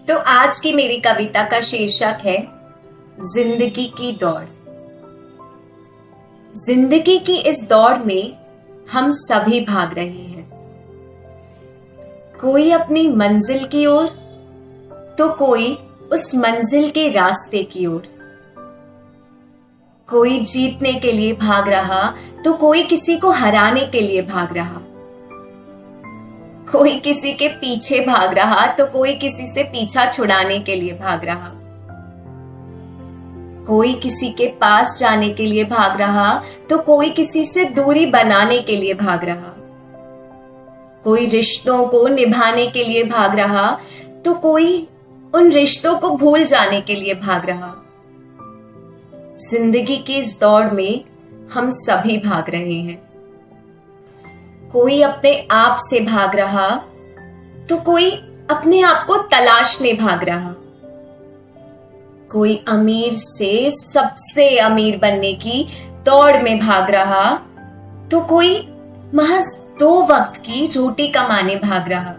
तो आज की मेरी कविता का शीर्षक है जिंदगी की दौड़। जिंदगी की इस दौड़ में हम सभी भाग रहे हैं, कोई अपनी मंजिल की ओर तो कोई उस मंजिल के रास्ते की ओर। कोई जीतने के लिए भाग रहा तो कोई किसी को हराने के लिए भाग रहा। कोई किसी के पीछे भाग रहा तो कोई किसी से पीछा छुड़ाने के लिए भाग रहा। कोई किसी के पास जाने के लिए भाग रहा तो कोई किसी से दूरी बनाने के लिए भाग रहा। कोई रिश्तों को निभाने के लिए भाग रहा तो कोई उन रिश्तों को भूल जाने के लिए भाग रहा। जिंदगी की इस दौड़ में हम सभी भाग रहे हैं। कोई अपने आप से भाग रहा तो कोई अपने आप को तलाशने भाग रहा। कोई अमीर से सबसे अमीर बनने की दौड़ में भाग रहा तो कोई महज 2 वक्त की रोटी कमाने भाग रहा।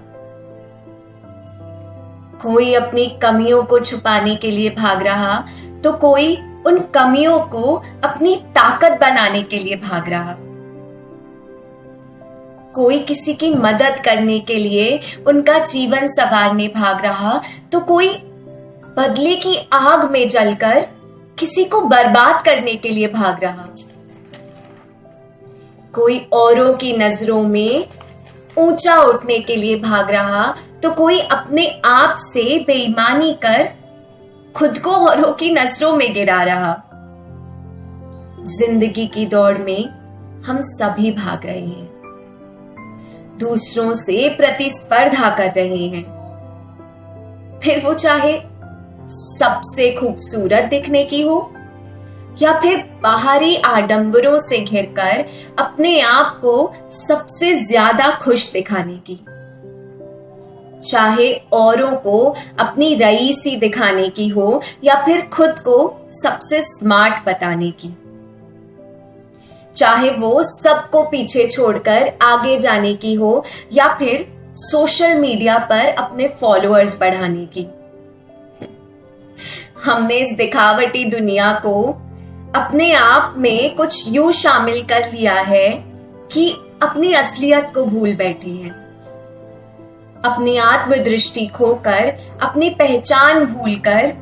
कोई अपनी कमियों को छुपाने के लिए भाग रहा तो कोई उन कमियों को अपनी ताकत बनाने के लिए भाग रहा। कोई किसी की मदद करने के लिए उनका जीवन संवारने भाग रहा तो कोई बदले की आग में जलकर किसी को बर्बाद करने के लिए भाग रहा। कोई औरों की नजरों में ऊंचा उठने के लिए भाग रहा तो कोई अपने आप से बेईमानी कर खुद को औरों की नजरों में गिरा रहा। जिंदगी की दौड़ में हम सभी भाग रहे हैं, दूसरों से प्रतिस्पर्धा कर रहे हैं, फिर वो चाहे सबसे खूबसूरत दिखने की हो या फिर बाहरी आडंबरों से घिरकर अपने आप को सबसे ज्यादा खुश दिखाने की। चाहे औरों को अपनी रईसी दिखाने की हो या फिर खुद को सबसे स्मार्ट बताने की। चाहे वो सबको पीछे छोड़कर आगे जाने की हो या फिर सोशल मीडिया पर अपने फॉलोअर्स बढ़ाने की। हमने इस दिखावटी दुनिया को अपने आप में कुछ यूं शामिल कर लिया है कि अपनी असलियत को भूल बैठे हैं। अपनी आत्मदृष्टि खोकर, अपनी पहचान भूलकर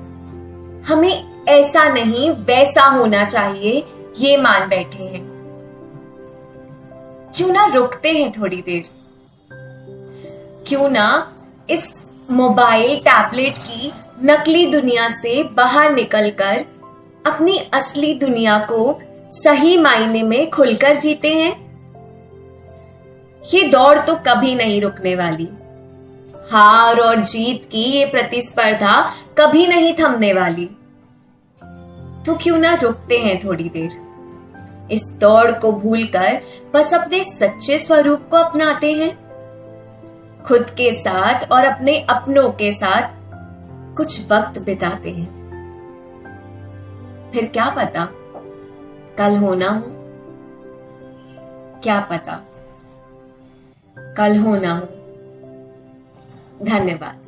हमें ऐसा नहीं वैसा होना चाहिए ये मान बैठे हैं। क्यों ना रुकते हैं थोड़ी देर? क्यों ना इस मोबाइल टैबलेट की नकली दुनिया से बाहर निकलकर अपनी असली दुनिया को सही मायने में खुलकर जीते हैं? ये दौड़ तो कभी नहीं रुकने वाली। हार और जीत की ये प्रतिस्पर्धा कभी नहीं थमने वाली। तो क्यों ना रुकते हैं थोड़ी देर? इस दौड़ को भूलकर बस अपने सच्चे स्वरूप को अपनाते हैं। खुद के साथ और अपने अपनों के साथ कुछ वक्त बिताते हैं। फिर क्या पता कल होना हो, क्या पता कल होना हो। धन्यवाद।